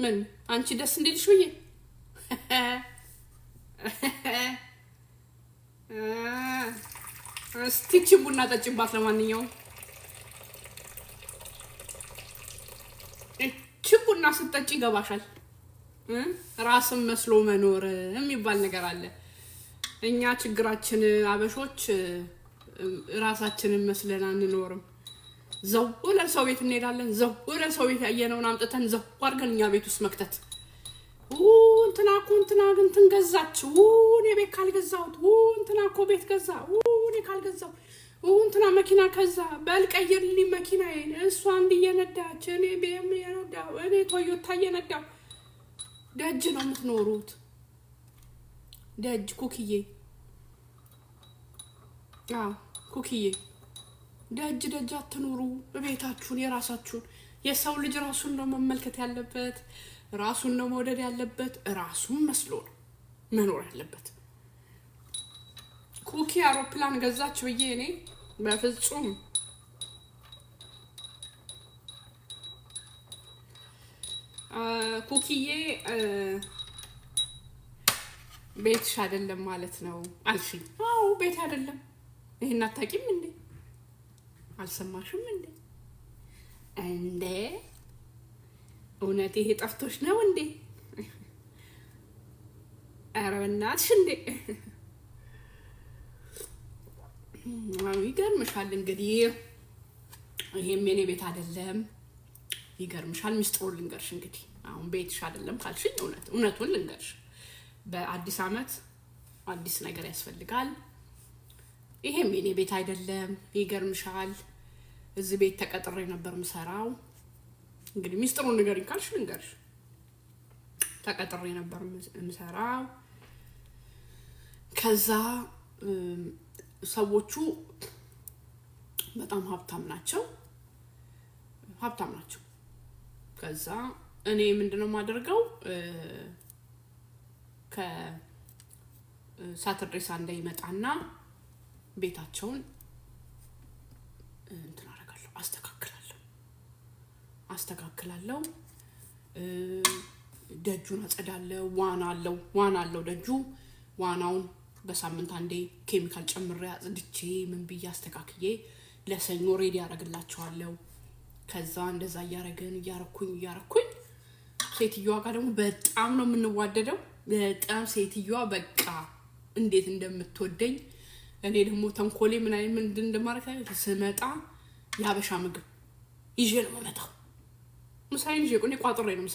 ምን አንቺ ደስ እንዲልሽ ብዬ እስቲ ቡና ጠጭባት። ለማንኛውም ቡና ስትጠጪ ይገባሻል። ራስን መስሎ መኖር የሚባል ነገር አለ። እኛ ችግራችን አበሾች ራሳችንን መስለን አንኖርም። ዘው ብለን ሰው ቤት እንሄዳለን። ዘው ብለን ሰው ቤት ያየነውን አምጥተን ዘው አድርገን እኛ ቤት ውስጥ መክተት። እንትና እኮ እንትና ግን እንትን ገዛች፣ እኔ ቤት ካልገዛሁት፣ እንትና እኮ ቤት ገዛ፣ እኔ ካልገዛሁ፣ እንትና መኪና ከዛ፣ በል ቀይርልኝ መኪናዬን፣ እሷ እንዲህ እየነዳች፣ እኔ ቤም እየነዳሁ፣ እኔ ቶዮታ እየነዳሁ። ደጅ ነው የምትኖሩት። ደጅ ኩክዬ፣ ኩክዬ ደጅ ደጅ አትኑሩ። በቤታችሁን የራሳችሁን። የሰው ልጅ ራሱን ነው መመልከት ያለበት፣ ራሱን ነው መውደድ ያለበት፣ ራሱን መስሎ ነው መኖር ያለበት። ኩኪ አውሮፕላን ገዛች ብዬ እኔ በፍጹም ኩኪዬ ቤትሽ አይደለም ማለት ነው አልሽኝ። አዎ ቤት አይደለም። ይሄን አታውቂም እንዴ? አልሰማሽም እንዴ? እንዴ እውነት ይሄ ጠፍቶሽ ነው እንዴ? ኧረ በእናትሽ እንዴ! ይገርምሻል። እንግዲህ ይሄም የኔ ቤት አይደለም። ይገርምሻል። ሚስጥሩን ልንገርሽ። እንግዲህ አሁን ቤትሽ አይደለም ካልሽኝ እውነቱን ልንገርሽ። በአዲስ ዓመት አዲስ ነገር ያስፈልጋል። ይሄም የኔ ቤት አይደለም። ይገርምሻል። እዚህ ቤት ተቀጥሬ ነበር ምሰራው። እንግዲህ ሚስጥሩን ንገሪኝ ካልሽ ልንገርሽ። ተቀጥሬ ነበር ምሰራው። ከዛ ሰዎቹ በጣም ሀብታም ናቸው። ከዛ እኔ ምንድነው የማደርገው? ከሳተርዴ ሳንዴ ይመጣና ቤታቸውን እንትን አስተካክላለሁ። ደጁን አጸዳለሁ። ዋና አለው ደጁ። ዋናውን በሳምንት አንዴ ኬሚካል ጨምሬ አጽድቼ ምን ብዬ አስተካክዬ ለሰኞ ሬዲ ያደርግላቸዋለሁ። ከዛ እንደዛ እያረኩኝ ሴትዮዋ ጋር ደግሞ በጣም ነው የምንዋደደው። በጣም ሴትዮዋ በቃ እንዴት እንደምትወደኝ። እኔ ደግሞ ተንኮሌ ምን እንደማረግ ስመጣ ያበሻ ምግብ ይዤ ነው የምመጣው። ምሳዬን ይዤ ቆኔ ቋጥሬ ነው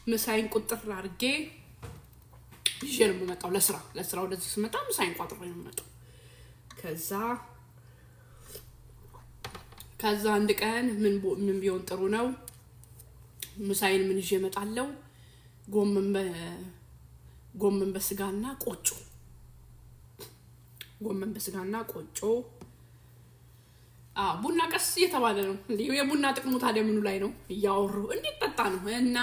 ምሳዬን ቁጥር አድርጌ ይዤ ነው የምመጣው። ለስራ ወደዚህ ስመጣ ምሳዬን ቋጥሬ ነው የምመጣው። ከዛ አንድ ቀን ምን ቢሆን ጥሩ ነው? ምሳዬን ምን ይዤ እመጣለሁ? ጎመን በስጋና ቆጮ። ቡና ቀስ እየተባለ ነው እንዴ? የቡና ጥቅሙ ታዲያ ምኑ ላይ ነው? እያወሩ እንዴት ጠጣ ነው። እና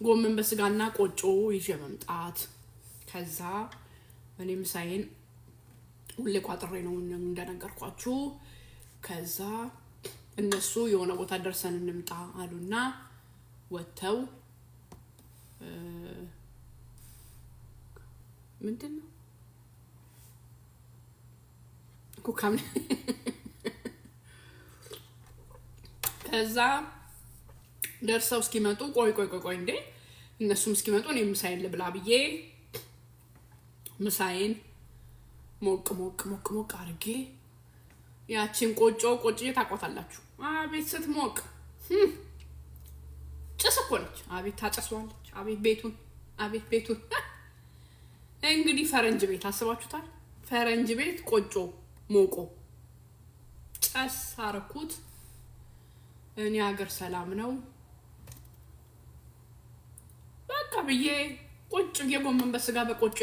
ጎመን በስጋና ቆጮ ይዤ መምጣት። ከዛ እኔ ምሳዬን ሁሌ ቋጥሬ ነው እንደነገርኳችሁ። ከዛ እነሱ የሆነ ቦታ ደርሰን እንምጣ አሉና ወተው ምንድነው ኩካም ከዛ ደርሰው እስኪመጡ ቆይ እንዴ እነሱም እስኪመጡ እኔ ምሳዬን ልብላ ብዬ ምሳዬን ሞቅ አድርጌ ያቺን ቆጮዬ ታቋታላችሁ። አቤት ስትሞቅ ጭስ እኮ ነች። አቤት ታጨሷለች። አቤት ቤቱን እንግዲህ ፈረንጅ ቤት አስባችሁታል? ፈረንጅ ቤት ቆጮ ሞቆ ጨስ አረኩት። እኔ ሀገር ሰላም ነው በቃ ብዬ ቁጭ የጎመን በስጋ በቆጮ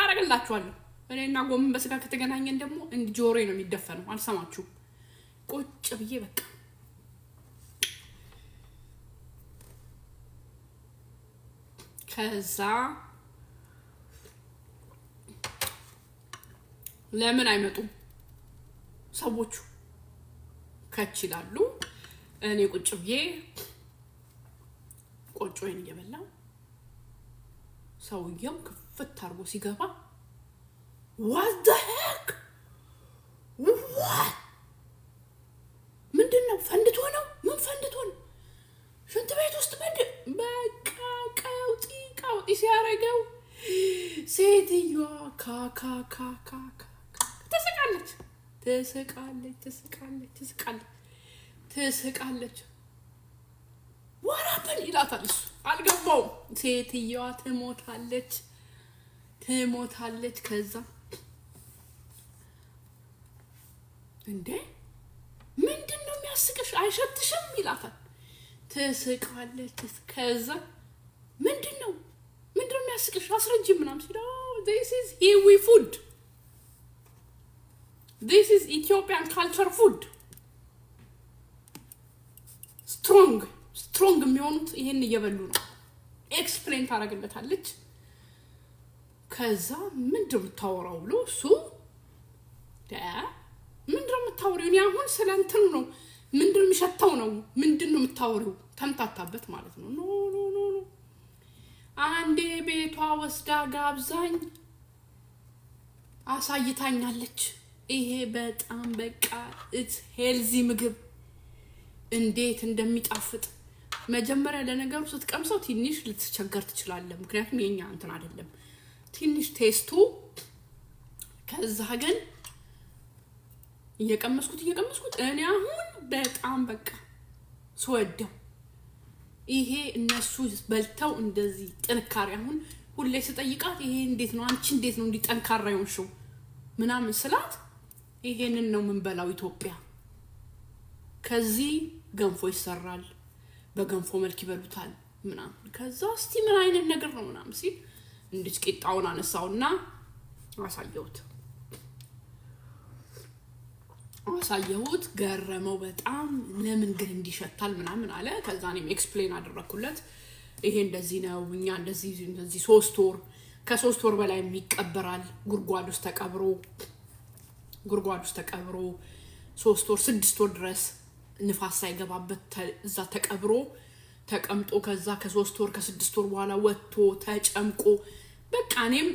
አረግላችኋለሁ። እኔና ጎመን በስጋ ከተገናኘን ደግሞ እንዲ ጆሮዬ ነው የሚደፈነው። አልሰማችሁም? ቁጭ ብዬ በቃ ከዛ ለምን አይመጡም ሰዎቹ? ከች ይላሉ። እኔ ቁጭ ብዬ ቆጮዬን እየበላው ሰውየው ክፍት አርጎ ሲገባ what the heck what ምንድነው ፈንድቶ ነው ምን ፈንድቶ ነው ሽንት ቤት ውስጥ በቃ ቀውጢ ሲያረገው ሴትዮዋ ካካካካ ትስቃለች ወራበል ይላታል እሱ አልገባውም ሴትዮዋ ትሞታለች ከዛ እንዴ ምንድነው የሚያስቅሽ አይሸትሽም ይላታል ትስቃለች ከዛ ምንድነው የሚያስቅሽ አስረጂ ምናምን ሲለው this is Hiwi food this is Ethiopian culture food strong የሚሆኑት ይሄን እየበሉ ነው ኤክስፕሌን ታረጋለታለች ከዛ ምንድነው የምታወራው ብሎ እሱ ምንድነው የምታወሪው እኔ አሁን ስለንተን ነው ምንድነው የሚሸተው ነው ምንድነው የምታወሪው ተምታታበት ማለት ነው ኖ አንዴ ቤቷ ወስዳ ጋብዛኝ አሳይታኛለች ይሄ በጣም በቃ it's healthy ምግብ እንዴት እንደሚጣፍጥ መጀመሪያ ለነገሩ ስትቀምሰው ትንሽ ልትቸገር ትችላለህ ምክንያቱም የኛ እንትን አይደለም ትንሽ ቴስቱ ከዛ ግን እየቀመስኩት እኔ አሁን በጣም በቃ ስወደው ይሄ እነሱ በልተው እንደዚህ ጥንካሬ አሁን ሁሌ ስጠይቃት ይሄ እንዴት ነው አንቺ እንዴት ነው እንዲጠንካራ ይሆንሽው ምናምን ስላት ይሄንን ነው ምንበላው ኢትዮጵያ ከዚህ ገንፎ ይሰራል በገንፎ መልክ ይበሉታል ምናምን ከዛ እስቲ ምን አይነት ነገር ነው ምናምን ሲል እንድጭ ቂጣውን አነሳውና አሳየሁት ገረመው በጣም ለምን ግን እንዲሸታል ምናምን አለ ከዛ እኔም ኤክስፕሌን አደረኩለት ይሄ እንደዚህ ነው እኛ እንደዚህ 3 ወር ከ3 ወር በላይ የሚቀበራል ጉርጓድ ውስጥ ተቀብሮ 3 ወር 6 ወር ድረስ ንፋስ ሳይገባበት እዛ ተቀብሮ ተቀምጦ ከዛ ከ3 ወር ከ6 ወር በኋላ ወጥቶ ተጨምቆ በቃ እኔም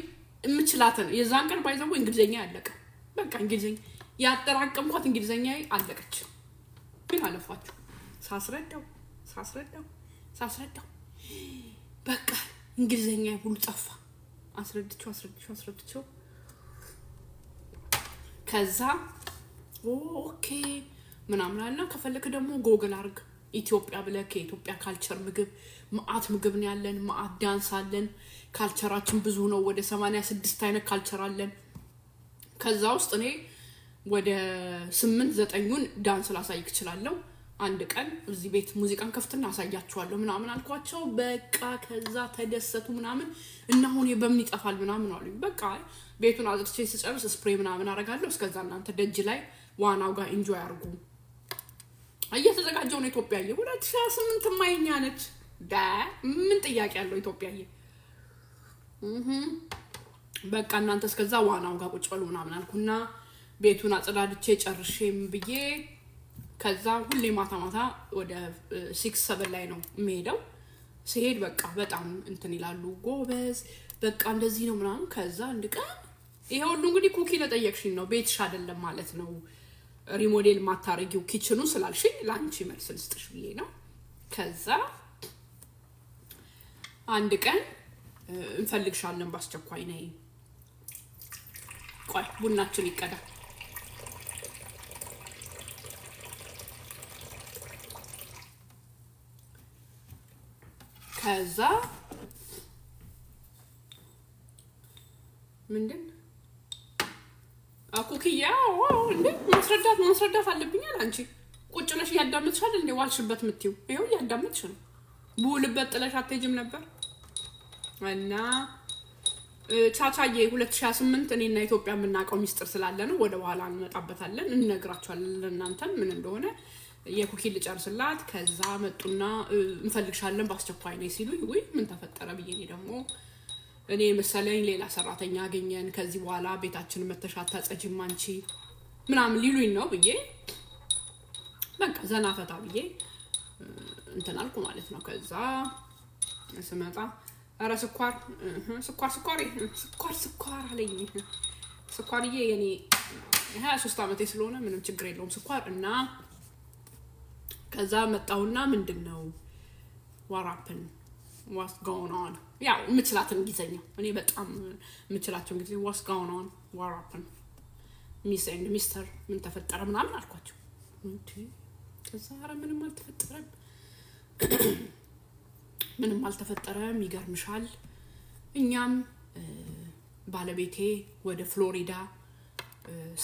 እምችላተን የዛን ቀን ባይዘው እንግሊዘኛ ያለቀ በቃ እንግሊዘኛ ያጠራቀምኳት እንግሊዘኛ አለቀች ግን አለፋችሁ ሳስረዳው በቃ እንግሊዘኛ ሁሉ ጠፋ አስረድቼው ከዛ ኦኬ ምናምን አለና ከፈለክ ደግሞ ጎግል አርግ ኢትዮጵያ ብለህ ከኢትዮጵያ ካልቸር ምግብ ነው ያለን ማአት ዳንስ አለን ካልቸራችን ብዙ ነው ወደ 86 አይነት ካልቸር አለን ከዛ ውስጥ እኔ ወደ 8-9ን ዳንስ ላሳይክ እችላለሁ አንድ ቀን እዚህ ቤት ሙዚቃን ከፍትና አሳያችኋለሁ ምናምን አልኳቸው በቃ ከዛ ተደሰቱ ምናምን እና አሁን በምን ይጠፋል ምናምን አሉኝ በቃ ቤቱን አዝርቼ ስጨርስ ስፕሬይ ምናምን አረጋለሁ እስከዛ እናንተ ደጅ ላይ ዋናው ጋር ኢንጆይ አርጉ እየተዘጋጀው ነው ኢትዮጵያ 2028 ማይኛ ነች ምን ጥያቄ ያለው ኢትዮጵያ በቃ እናንተ እስከዛ ዋናው ጋር ቁጭ በሉ ምናምን አልኩና ቤቱን አጽዳድቼ ጨርሼም ብዬ ከዛ ሁሌ ማታ ወደ 6-7 ላይ ነው የምሄደው ሲሄድ በቃ በጣም እንትን ይላሉ ጎበዝ በቃ እንደዚህ ነው ምናምን ከዛ እንደቀን ይሄ ሁሉ እንግዲህ ኩኪ ለጠየቅሽኝ ነው ቤትሽ አይደለም ማለት ነው ሪሞዴል ማታረጊው ኪችኑ ስላልሽኝ ላንቺ መልስ ልስጥሽ ብዬ ነው ከዛ አንድ ቀን እንፈልግሻለን ባስቸኳይ ነይ ቆይ ቡናችን ይቀዳ ከዛ ምንድን አኩኪያ እንዴ ማስረዳት አለብኛል አንቺ ቁጭ ብለሽ ያዳምጥሻል እንዴ ዋልሽበት ምትዩ ይሄው ያዳምጥሽ ነው ቡልበት ጥለሽ አትሄጂም ነበር እና ቻቻዬ 2028 እኔና ኢትዮጵያ የምናቀው ሚስጥር ስላለ ነው ወደ በኋላ እንመጣበታለን እንነግራችኋለን እናንተም ምን እንደሆነ የኩኪ ልጨርስላት ከዛ መጡና እንፈልግሻለን ባስቸኳይ ነይ ሲሉኝ ወይ ምን ተፈጠረ ብዬ ደግሞ እኔ መሰለኝ ሌላ ሰራተኛ አገኘን ከዚህ በኋላ ቤታችን መተሻታ ጸጅም አንቺ ምናምን ሊሉኝ ነው ብዬ በቃ ዘናፈታ ብዬ እንተናልኩ ማለት ነው ከዛ ስመጣ አረ ስኳር አለኝ። ስኳርዬ የኔ 23 ዓመቴ ስለሆነ ምንም ችግር የለውም ስኳር። እና ከዛ መጣውና ምንድነው ዋራፕን what's going on ያው የምችላትን እንግሊዘኛ እኔ በጣም የምችላቸው እንግሊዘኛ what's going on ዋራፕን ሚስተር ምን ተፈጠረ ምናምን አልኳቸው። እንዴ ከዛ አረ ምንም አልተፈጠረም ይገርምሻል። እኛም ባለቤቴ ወደ ፍሎሪዳ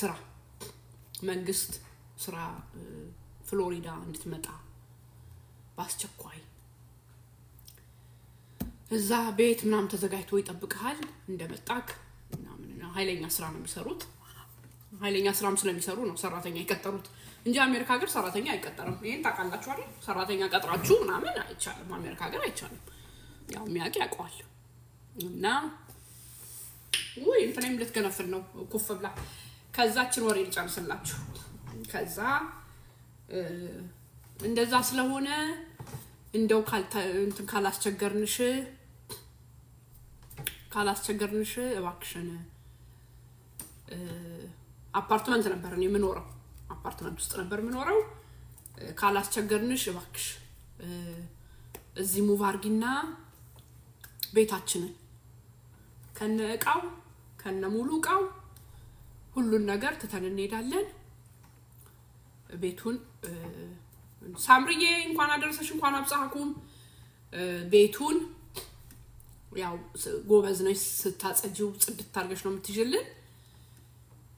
ስራ መንግስት ስራ ፍሎሪዳ እንድትመጣ ባስቸኳይ እዛ ቤት ምናምን ተዘጋጅቶ ይጠብቃል እንደመጣክ ምናምን ኃይለኛ ስራ ነው የሚሰሩት። ኃይለኛ ስራም ስለሚሰሩ ነው ሰራተኛ ይቀጠሩት እንጂ አሜሪካ ሀገር ሰራተኛ አይቀጠርም። ይሄን ታውቃላችሁ አይደል? ሰራተኛ ቀጥራችሁ ምናምን አይቻልም። አሜሪካ ሀገር አይቻልም። ያው የሚያውቅ ያውቀዋል። እና ወይ እንትንም ልትገነፍል ነው ኩፍ ብላ። ከዛችን ወሬ ልጨርስላችሁ። ከዛ እንደዛ ስለሆነ እንደው ካላስቸገርንሽ እባክሽን አፓርትመንት ነበር እኔ የምኖረው አፓርትመንት ውስጥ ነበር የምኖረው። ካላስቸገርንሽ እባክሽ እዚህ ሙቭ አርጊና ቤታችንን ከነእቃው ከነሙሉ እቃው ሁሉን ነገር ትተን እንሄዳለን። ቤቱን ሳምሪዬ እንኳን አደረሰሽ እንኳን አብጻኩም። ቤቱን ያው ጎበዝ ነሽ ስታጸጂው ጽድት አድርገሽ ነው የምትይዥልን።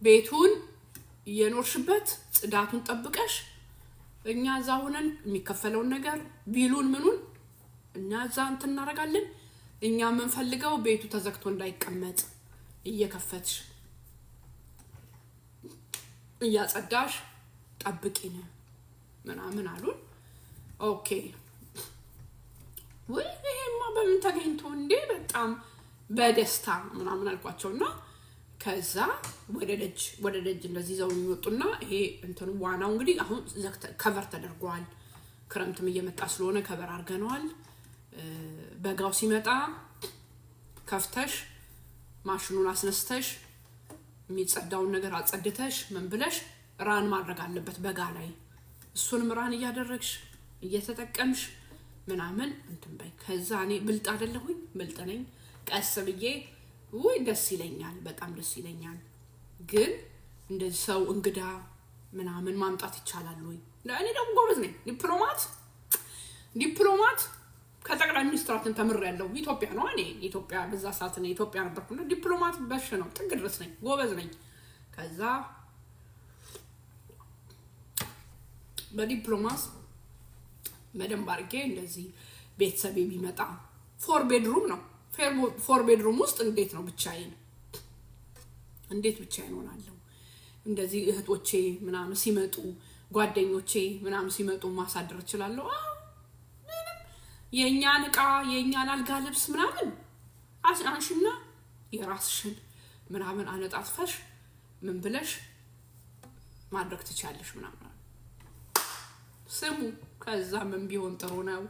ቤቱን የኖርሽበት ጽዳቱን ጠብቀሽ እኛ እዛ ሆነን የሚከፈለውን ነገር ቢሉን ምኑን እኛ እዛ እንትን እናደርጋለን። እኛ የምንፈልገው ቤቱ ተዘግቶ እንዳይቀመጥ እየከፈትሽ እያጸዳሽ ጠብቂን ምናምን አሉን። ኦኬ ወይ ይሄማ በምን ተገኝቶ እንዴ በጣም በደስታ ምናምን አልኳቸውና ከዛ ወደ ደጅ እንደዚህ ዘው የሚወጡና ይሄ እንትን ዋናው እንግዲህ አሁን ከቨር ተደርጓል። ክረምትም እየመጣ ስለሆነ ከቨር አድርገናል። በጋው ሲመጣ ከፍተሽ ማሽኑን አስነስተሽ የሚጸዳውን ነገር አጸድተሽ ምን ብለሽ ራን ማድረግ አለበት በጋ ላይ። እሱንም ራን እያደረግሽ እየተጠቀምሽ ምናምን እንትን በይ። ከዛ እኔ ብልጥ አይደለሁኝ ብልጥ ነኝ። ቀስ ብዬ ወይ ደስ ይለኛል በጣም ደስ ይለኛል። ግን እንደዚህ ሰው እንግዳ ምናምን ማምጣት ይቻላል ወይ? እኔ ደግሞ ጎበዝ ነኝ። ዲፕሎማት ከጠቅላይ ሚኒስትራችን ተምሬያለሁ። ኢትዮጵያ ነው እኔ ኢትዮጵያ በዛ ሰዓት ነው ኢትዮጵያ ነበርኩና ዲፕሎማት በሽ ነው ጥግ ድረስ ነኝ ጎበዝ ነኝ። ከዛ በዲፕሎማስ በደንብ አድርጌ እንደዚህ ቤተሰብ ቢመጣ 4 ቤድሩም ነው 4 ቤድሩም ውስጥ እንዴት ብቻዬን ሆናለሁ? እንደዚህ እህቶቼ ምናምን ሲመጡ ጓደኞቼ ምናምን ሲመጡ ማሳደር እችላለሁ። የኛን ዕቃ የኛን አልጋ ልብስ ምናምን አንሽና የራስሽን ምናምን አነጣጥፈሽ ምን ብለሽ ማድረግ ትቻለሽ ምናምን ስሙ። ከዛ ምን ቢሆን ጥሩ ነው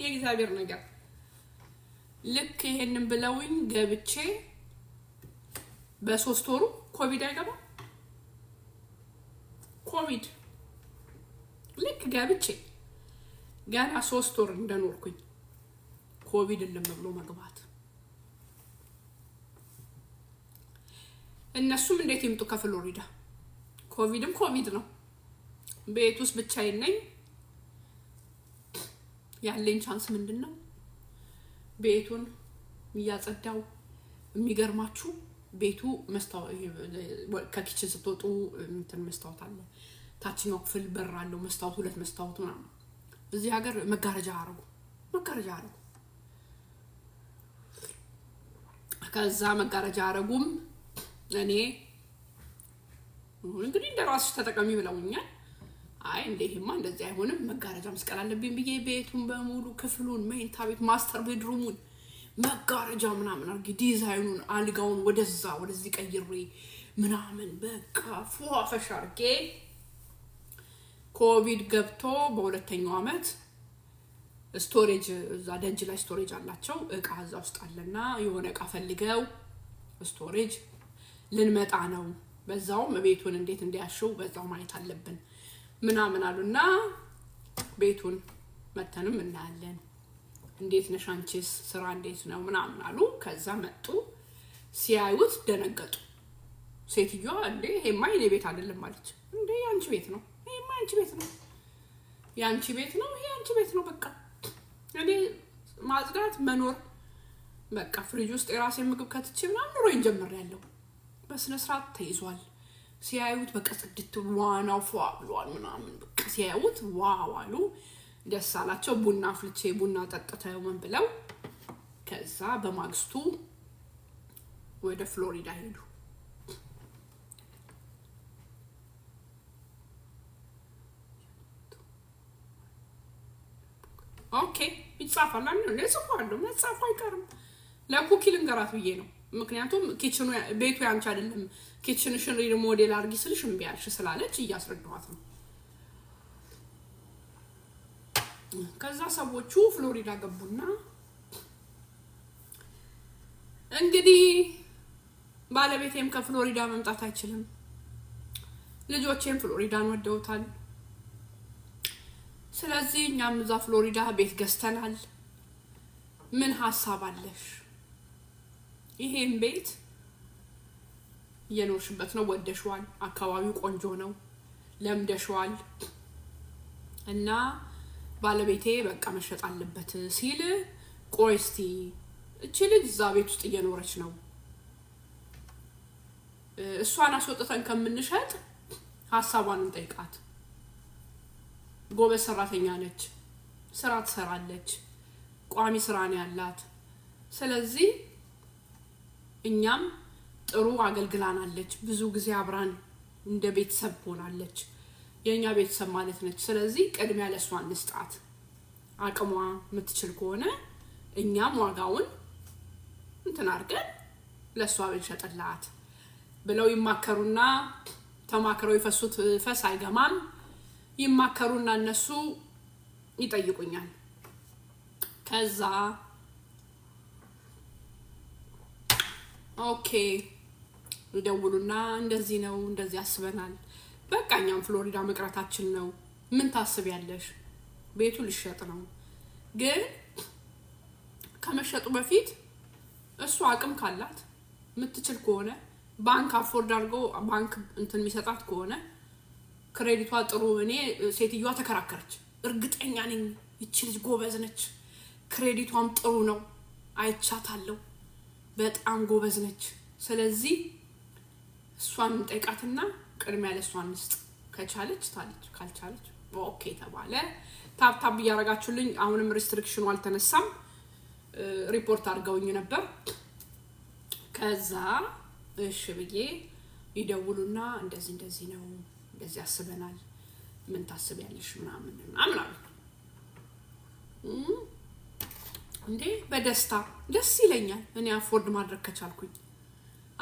የእግዚአብሔር ነገር። ልክ ይሄንን ብለውኝ ገብቼ በ3 ወሩ ኮቪድ አይገባ ኮቪድ ልክ ገብቼ ገና 3 ወር እንደኖርኩኝ ኮቪድ ለምብሎ መግባት። እነሱም እንዴት ይምጡ ከፍሎሪዳ? ኮቪድም ኮቪድ ነው። ቤት ውስጥ ብቻዬን ነኝ። ያለኝ ቻንስ ምንድነው? ቤቱን እያጸዳው የሚገርማችሁ ቤቱ ከኪችን ስትወጡ እንትን መስታወት አለ። ታችኛው ክፍል በር አለው መስታወት 2 መስታወት ምናምን። እዚህ ሀገር መጋረጃ አረጉ። ከዛ መጋረጃ አረጉም። እኔ እንግዲህ እንደራስሽ ተጠቀሚ ብለውኛል። አይ እንደሄማ እንደዚህ አይሆንም መጋረጃ መስቀል አለብኝ ብዬ ቤቱን በሙሉ ክፍሉን መኝታ ቤት ማስተር ቤድሩሙን መጋረጃ ምናምን አርጊ ዲዛይኑን አልጋውን ወደዚህ ቀይሬ ምናምን በቃ ፏፈሽ አርጌ ኮቪድ ገብቶ በሁለተኛው አመት ስቶሬጅ እዛ ደጅ ላይ ስቶሬጅ አላቸው እቃ እዛ ውስጥ አለና የሆነ እቃ ፈልገው ስቶሬጅ ልንመጣ ነው በዛውም ቤቱን እንዴት እንዲያሽው በዛው ማየት አለብን ምናምን አሉና ቤቱን መተንም እናያለን እንዴት ነሽ አንቺስ ስራ እንዴት ነው ምናምን አሉ ከዛ መጡ ሲያዩት ደነገጡ ሴትዮዋ እንዴ ይሄማ የኔ ቤት አይደለም ማለች እንዴ ያንቺ ቤት ነው ይሄማ ያንቺ ቤት ነው ያንቺ ቤት ነው ይሄ ያንቺ ቤት ነው በቃ እኔ ማጽዳት መኖር በቃ ፍሪጅ ውስጥ የራሴ ምግብ ከትቼ ምናምን ኑሮ ጀምሬያለሁ በስነ ስርዓት ተይዟል ሲያዩት በቃ ጽድት ዋናው ፏ ብሏል ምናምን በቃ ሲያዩት ዋው አሉ ደስ አላቸው ቡና አፍልቼ ቡና ጠጥተው ምን ብለው ከዛ በማግስቱ ወደ ፍሎሪዳ ሄዱ ኦኬ ይጻፋል አይደል ለጽፏለሁ መጻፍ አይቀርም ለኩኪ ልንገራት ብዬ ነው ምክንያቱም ኪችኑ ቤቱ ያንቺ አይደለም ኪችንሽን ሪሞዴል አድርጊ ስልሽ እምቢ አልሽ ስላለች እያስረዳኋት ነው ከዛ ሰዎቹ ፍሎሪዳ ገቡና እንግዲህ ባለቤቴም ከፍሎሪዳ መምጣት አይችልም ልጆቼም ፍሎሪዳን ወደውታል ስለዚህ እኛም እዛ ፍሎሪዳ ቤት ገዝተናል ምን ሐሳብ አለሽ ይሄን ቤት የኖርሽበት ነው ወደሽዋል አካባቢው ቆንጆ ነው ለምደሽዋል እና ባለቤቴ በቃ መሸጥ አለበት ሲል ቆይስቲ እቺ ልጅ እዛ ቤት ውስጥ እየኖረች ነው እሷን አስወጥተን ከምንሸጥ ሐሳቧን እንጠይቃት ጎበዝ ሰራተኛ ነች ስራ ትሰራለች ቋሚ ስራ ነው ያላት ስለዚህ እኛም ጥሩ አገልግላናለች ብዙ ጊዜ አብራን እንደ ቤተሰብ ሆናለች የኛ ቤተሰብ ማለት ነች ስለዚህ ቅድሚያ ለሷ እንስጣት አቅሟ የምትችል ከሆነ እኛም ዋጋውን እንትን አድርገን ለሷ ብንሸጥላት ብለው ይማከሩና ተማክረው ይፈሱት ፈስ አይገማም ይማከሩና እነሱ ይጠይቁኛል ከዛ ኦኬ ይደውሉና እንደዚህ ነው እንደዚህ አስበናል በቃኛም ፍሎሪዳ መቅረታችን ነው ምን ታስቢያለሽ ቤቱ ልሸጥ ነው ግን ከመሸጡ በፊት እሱ አቅም ካላት ምትችል ከሆነ ባንክ አፎርድ አድርጎ ባንክ እንትን የሚሰጣት ከሆነ ክሬዲቷ ጥሩ እኔ ሴትዮዋ ተከራከረች እርግጠኛ ነኝ እቺ ልጅ ጎበዝ ነች ክሬዲቷም ጥሩ ነው አይቻታለሁ በጣም ጎበዝ ነች ስለዚህ እሷን ጠይቃትና ቅድሚያ ለሷን ንስጥ ከቻለች ታለች ካልቻለች ኦኬ ተባለ ታፕታፕ ያረጋችሁልኝ አሁንም ሪስትሪክሽኑ አልተነሳም ሪፖርት አድርገውኝ ነበር ከዛ እሺ ብዬ ይደውሉና እንደዚህ ነው እንደዚህ አስበናል ምን ታስቢያለሽ ምናምን አሉ እንዴ በደስታ ደስ ይለኛል እኔ አፎርድ ማድረግ ከቻልኩኝ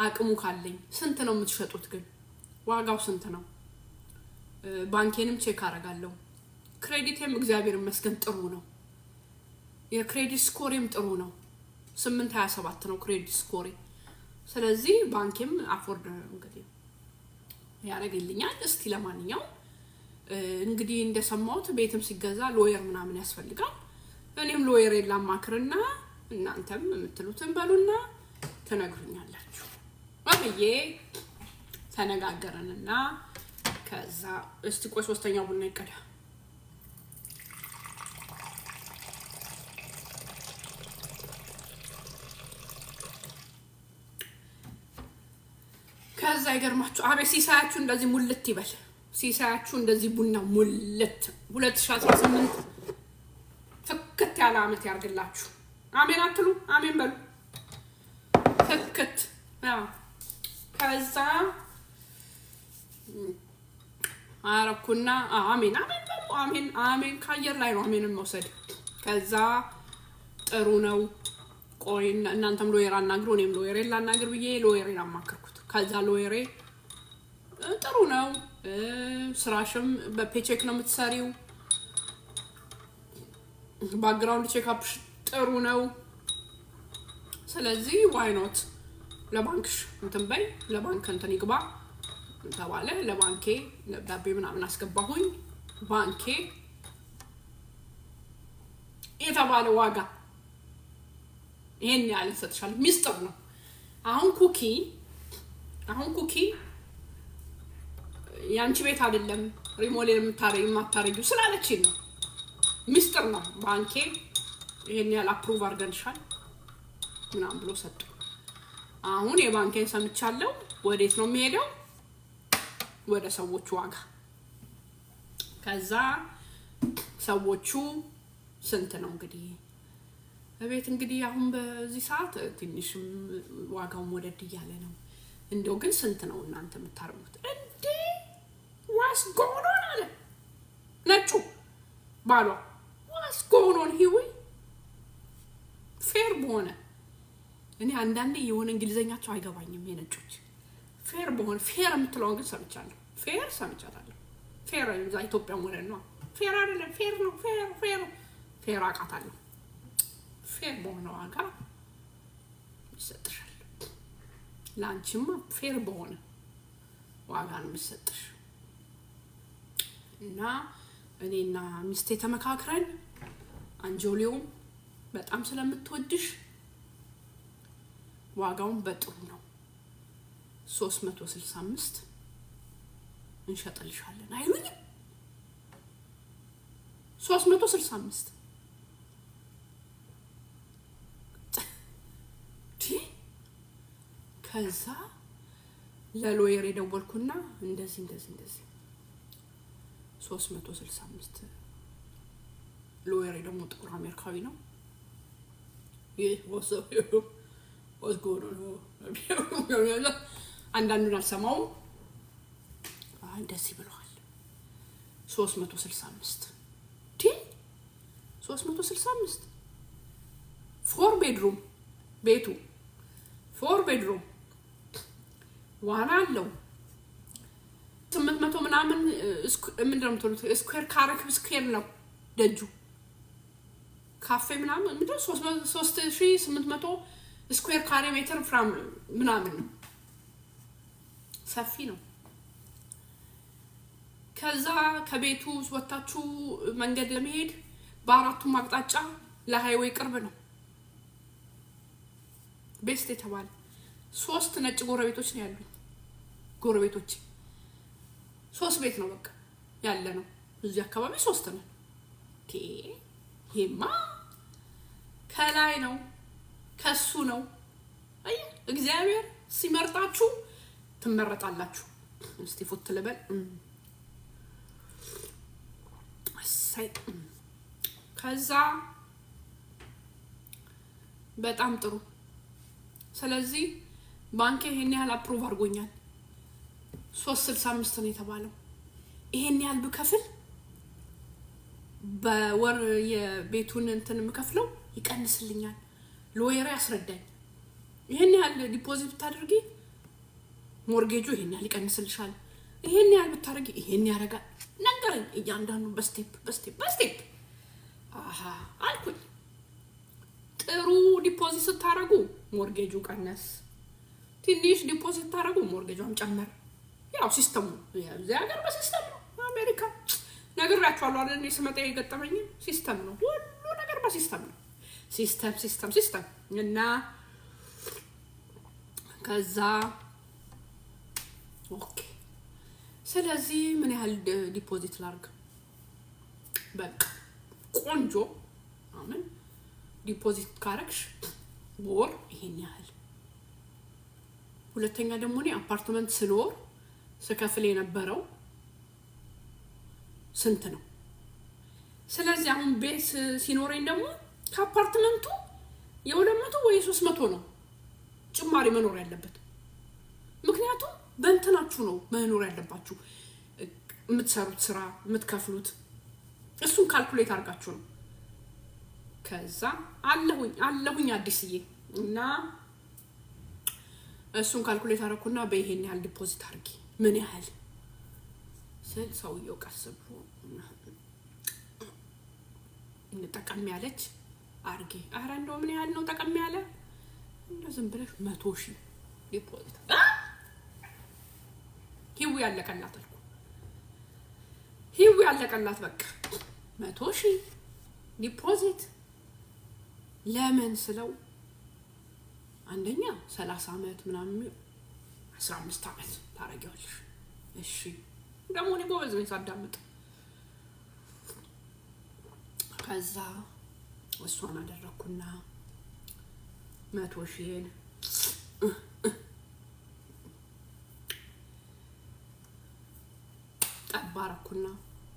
አቅሙ ካለኝ ስንት ነው የምትሸጡት ግን ዋጋው ስንት ነው ባንኬንም ቼክ አረጋለሁ ክሬዲቴም እግዚአብሔር ይመስገን ጥሩ ነው የክሬዲት ስኮሬም ጥሩ ነው 827 ነው ክሬዲት ስኮሬ ስለዚህ ባንኬም አፎርድ እንግዲህ ያረጋልኛል እስቲ ለማንኛውም እንግዲህ እንደሰማሁት ቤትም ሲገዛ ሎየር ምናምን ያስፈልጋል እኔም ሎየር ላማክርና እናንተም የምትሉትን በሉና ተነግሩኛላችሁ ወብዬ ተነጋገረንና ከዛ እስቲ ቆይ ሶስተኛው ቡና ይቀዳ ከዛ ይገርማችሁ አቤት ሲሳያችሁ እንደዚህ ሙልት ይበል ሲሳያችሁ እንደዚህ ቡና ሙልት 2018 ፍክት ያለ አመት ያርግላችሁ አሜን አትሉ አሜን በሉ ፍክት ከዛ አረኩና አሜን አሜን በሉ አሜን አሜን ካየር ላይ ነው አሜንን መውሰድ ከዛ ጥሩ ነው ቆይ እናንተም ሎየር አናግሩ እኔም ሎየር ላናግር ብዬ ሎየርን አማከርኩት ከዛ ሎየሬ ጥሩ ነው ስራሽም በፔቼክ ነው የምትሰሪው ባክግራውንድ ቼክአፕ ጥሩ ነው። ስለዚህ ዋይ ኖት ለባንክሽ እንትን በይ፣ ለባንክ እንትን ይግባ ተባለ። ለባንኬ ደብዳቤ ምናምን አስገባሁኝ። ባንኬ የተባለ ዋጋ ይሄን ያህል ሰጥሻል። ሚስጥር ነው። አሁን ኩኪ ያንቺ ቤት አይደለም ሪሞዴል የማታረጊው ስላለችኝ ነው። ሚስጥር ነው። ባንኬ ይሄን ያህል አፕሩቭ አድርገንሻል ምናምን ብሎ ሰጡ። አሁን የባንኬን ሰምቻለሁ። ወዴት ነው የሚሄደው? ወደ ሰዎቹ ዋጋ። ከዛ ሰዎቹ ስንት ነው እንግዲህ እቤት እንግዲህ አሁን በዚህ ሰዓት ትንሽም ዋጋው ወደድ እያለ ነው። እንደው ግን ስንት ነው እናንተ የምታርሙት እንዴ? ዋስ ጎኖን አለ ነጩ ባሏ። ዋስ ጎኖን ሂዊ ፌር በሆነ እኔ አንዳንዴ የሆነ እንግሊዘኛቸው አይገባኝም የነጮች። ፌር በሆነ ፌር የምትለውን ግን ሰምቻለሁ። ፌር ሰምቻለሁ። ፌር እዛ ኢትዮጵያ ወደ ነው። ፌር አይደለም ፌር ነው። ፌር አውቃታለሁ። ፌር በሆነ ዋጋ ይሰጥሻል። ላንቺማ ፌር በሆነ ዋጋ ነው የሚሰጥሽ። እና እኔና ሚስቴ ተመካክረን አንጆሊዮም በጣም ስለምትወድሽ ዋጋውን በጥሩ ነው 365 እንሸጥልሻለን አይሉኝ። 365 ከዛ ለሎየር የደወልኩና እንደዚህ 365 ሎየር ደግሞ ጥቁር አሜሪካዊ ነው። ይህ አንዳንዱን አልሰማውም። እንደዚህ ብለዋል 365 365 4 ቤድሩም ቤቱ 4 ቤድሩም ዋና አለው 800 ምናምን ምንድነው የምትሉት ስኩዌር ካሬ ስኩዌር ነው ደጁ። ካፌ ምናምን ምንድነው 3800 ስኩዌር ካሬ ሜትር ፍራም ምናምን ነው። ሰፊ ነው። ከዛ ከቤቱ ወጣችሁ መንገድ ለመሄድ በአራቱም አቅጣጫ ለሃይዌይ ቅርብ ነው። ቤስት የተባለ 3 ነጭ ጎረቤቶች ነው ያሉኝ። ጎረቤቶች 3 ቤት ነው በቃ ያለ ነው። እዚህ አካባቢ 3 ነው። ይሄማ ከላይ ነው ከሱ ነው። አይ እግዚአብሔር ሲመርጣችሁ ትመረጣላችሁ። እስቲ ፉት ልበል። ከዛ በጣም ጥሩ። ስለዚህ ባንክ ይሄን ያህል አፕሩቭ አድርጎኛል። 365 ነው የተባለው። ይሄን ያህል ብከፍል በወር የቤቱን እንትን የምከፍለው ይቀንስልኛል። ሎየር ያስረዳኝ። ይሄን ያህል ዲፖዚት ብታደርጊ ሞርጌጁ ይሄን ያህል ይቀንስልሻል። ይሄን ያህል ብታደርጊ ይሄን ያደርጋል። ነገረኝ እያንዳንዱ በስቴፕ አልኩኝ። ጥሩ ዲፖዚት ስታደርጉ ሞርጌጁ ቀነስ፣ ትንሽ ዲፖዚት ታደርጉ ሞርጌጁም ጨመር። ያው ሲስተሙ እዚህ ሀገር በሲስተም ነው። አሜሪካ ነግራችኋለሁ አይደል? እኔ ስመጣ የገጠመኝ ሲስተም ነው። ሁሉ ነገር በሲስተም ነው። ሲስተም እና ከዛ ኦኬ። ስለዚህ ምን ያህል ዲፖዚት ላድርግ? በቃ ቆንጆ አምን ዲፖዚት ካረክሽ ወር ይሄን ያህል። ሁለተኛ ደግሞ እኔ አፓርትመንት ስኖር ስከፍል የነበረው ስንት ነው? ስለዚህ አሁን ቤት ሲኖረኝ ደግሞ ከአፓርትመንቱ የ200 ወይ 300 ነው ጭማሪ መኖር ያለበት። ምክንያቱም በእንትናችሁ ነው መኖር ያለባችሁ። የምትሰሩት ስራ የምትከፍሉት እሱን ካልኩሌት አድርጋችሁ ነው። ከዛ አለሁኝ አዲስዬ እና እሱን ካልኩሌት አደረኩና በይሄን ያህል ዲፖዚት አድርጊ። ምን ያህል ስል ሰውየው ቀስ ብሎ ጠቀም ያለች አርጌ አረ እንደው ምን ያህል ነው ጠቀም ያለ እንደው ዝም ብለሽ 100,000 ዲፖዚት ሂው ያለቀላት አልኩ ሂው ያለቀላት በቃ 100,000 ዲፖዚት ለምን ስለው አንደኛ 30 አመት ምናምን 15 አመት ታረጋለሽ እሺ ደግሞ እኔ ጎበዝ ነኝ ሳዳምጥ ከዛ እሷን አደረኩና 100,000 ጠባረኩና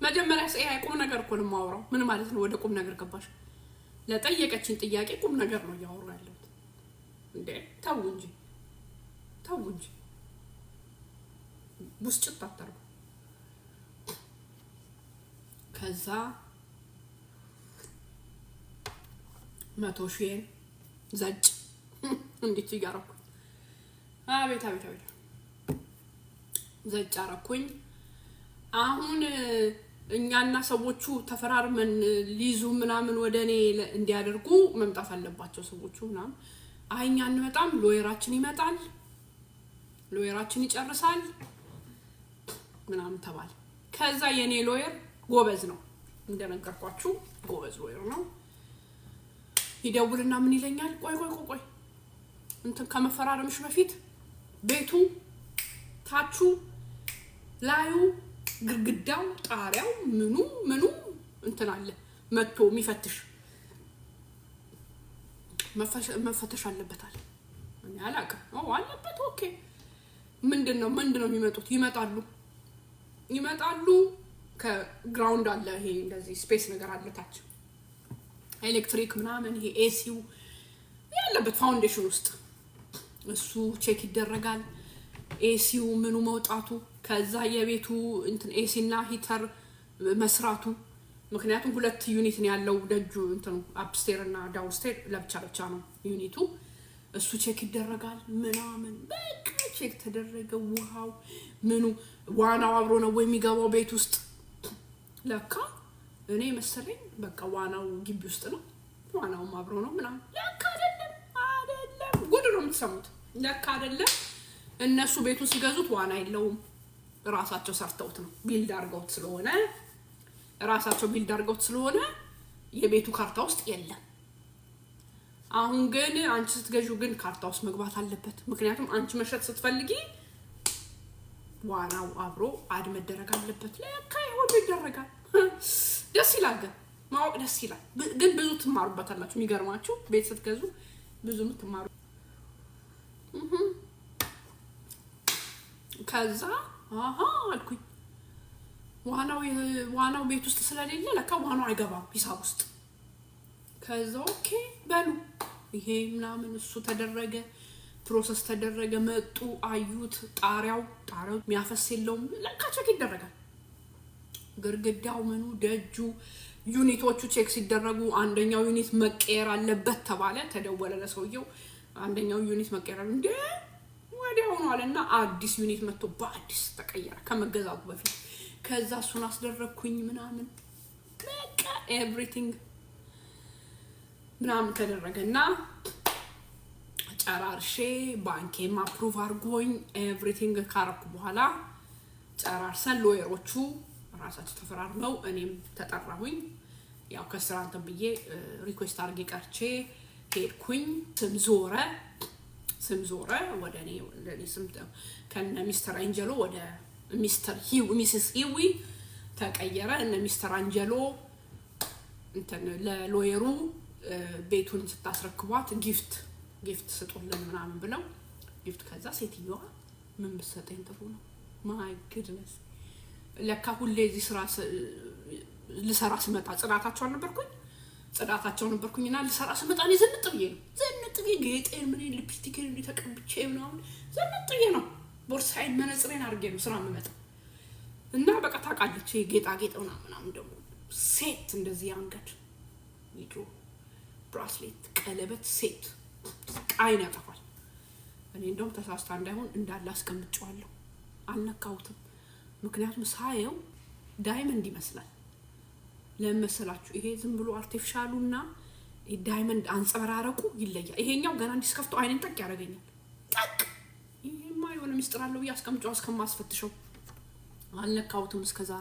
መጀመሪያ ቁም ነገር እኮ ነው የማወራው ምን ማለት ነው ወደ ቁም ነገር ገባሽ ለጠየቀችኝ ጥያቄ ቁም ነገር ነው ያወራው ያለው እንዴ ተው እንጂ ውስጥ ተጣጣሩ ከዛ 100,000 ዘጭ እንዴት ይጋራኩ አቤት ዘጭ አረኩኝ አሁን እኛና ሰዎቹ ተፈራርመን ሊዙ ምናምን ወደኔ እንዲያደርጉ መምጣት አለባቸው ሰዎቹና አይኛ እንመጣም ሎየራችን ይመጣል ሎየራችን ይጨርሳል ምናምን ተባለ ከዛ የኔ ሎየር ጎበዝ ነው እንደነገርኳችሁ ጎበዝ ሎየር ነው ይደውልና ምን ይለኛል ቆይ እንትን ከመፈራረምሽ በፊት ቤቱ ታቹ ላዩ ግድግዳው ጣሪያው ምኑ እንትን አለ መጥቶ የሚፈትሽ መፈተሽ አለበታል እኔ አላውቅም አለበት ኦኬ ምንድነው ይመጣሉ ከግራውንድ አለ ይሄ እንደዚህ ስፔስ ነገር አለታች ኤሌክትሪክ ምናምን ይሄ ኤሲው ያለበት ፋውንዴሽን ውስጥ እሱ ቼክ ይደረጋል ኤሲው ምኑ መውጣቱ ከዛ የቤቱ እንትን ኤሲና ሂተር መስራቱ ምክንያቱም ሁለት ዩኒት ነው ያለው ደጁ እንትን አፕስቴር እና ዳውንስቴር ለብቻ ነው ዩኒቱ እሱ ቼክ ይደረጋል ምናምን በቃ ቼክ ተደረገ ውሃው ምኑ ዋናው አብሮ ነው ወይ የሚገባው ቤት ውስጥ ለካ እኔ መሰለኝ በቃ ዋናው ግቢ ውስጥ ነው ዋናውም አብሮ ነው ምናምን ለካ አይደለም ጉድ ነው የምትሰሙት ለካ አይደለም እነሱ ቤቱ ሲገዙት ዋና የለውም ራሳቸው ሰርተውት ነው ቢልድ አድርገውት ስለሆነ የቤቱ ካርታ ውስጥ የለም አሁን ግን አንቺ ስትገዢው ግን ካርታ ውስጥ መግባት አለበት ምክንያቱም አንቺ መሸጥ ስትፈልጊ ዋናው አብሮ አድ መደረግ አለበት ለካ ይሁን ይደረጋል ደስ ይላል ግን ማወቅ ደስ ይላል ግን ብዙ ትማሩበታላችሁ የሚገርማችሁ ቤት ስትገዙ ብዙ ምትማሩ ከዛ አልኩኝ ዋናው ቤት ውስጥ ስለሌለ ለካ ዋናው አይገባም ሂሳብ ውስጥ ከዛ ኦኬ በሉ ይሄ ምናምን እሱ ተደረገ ፕሮሰስ ተደረገ መጡ አዩት ጣሪያው የሚያፈስ የለውም ለካ ቼክ ይደረጋል ግርግዳው ምኑ ደጁ ዩኒቶቹ ቼክ ሲደረጉ አንደኛው ዩኒት መቀየር አለበት ተባለ ተደወለ ለሰውየው አንደኛው ዩኒት መቀየር እንደ ወዲያው ነው አለና አዲስ ዩኒት መጥቶ በአዲስ ተቀየረ ከመገዛቱ በፊት ከዛ እሱን አስደረኩኝ ምናምን በቃ ኤቭሪቲንግ ምናምን ተደረገና ጨራርሼ ባንኬም አፕሩቭ አድርጎኝ ኤቭሪቲንግ ካረኩ በኋላ ጨራርሰን ሎየሮቹ ራሳቸው ተፈራርመው እኔም ተጠራሁኝ ያው ከስራ እንትን ብዬ ሪኩዌስት አድርጌ ቀርቼ ሄድኩኝ ስም ዞረ ወደ እኔ ስም ከነ ሚስተር አንጀሎ ወደ ሚስስ ሂዊ ተቀየረ እነ ሚስተር አንጀሎ እንትን ለሎየሩ ቤቱን ስታስረክቧት ጊፍት ስጡልን ምናምን ብለው ጊፍት ከዛ ሴትዮዋ ምን ብትሰጠኝ ጥሩ ነው ማይ ጉድነስ ለካ ሁሌ እዚህ ስራ ልሰራ ስመጣ ጽዳታቸው ነበርኩኝና ልሰራ ስመጣ እኔ ዘንጥ ብዬ ጌጤን ምን ሊፕስቲክን እንዲተቀብቼ ምናምን ዘንጥ ብዬ ነው ቦርሳዬን መነጽሬን አድርጌ ነው ስራ የምመጣው እና በቃ ታውቃለች ጌጣጌጥ ምናምን ደግሞ ሴት እንደዚህ አንገት ይድሮ ብራስሌት ቀለበት ሴት አይን ያጠፋል እኔ እንደውም ተሳስታ እንዳይሆን እንዳለ አስቀምጫለሁ አልነካውትም ምክንያቱም ሳየው ዳይመንድ ይመስላል ለመሰላችሁ ይሄ ዝም ብሎ አርቲፊሻሉና ዳይመንድ አንጸባራረቁ ይለያል። ይሄኛው ገና እንዲስከፍተው አይነን ጠቅ ያደርገኛል። ጠቅ ይሄማ የሆነ ምስጢር አለው ያስቀምጫው እስከማስፈትሸው አልነካውትም እስከዛ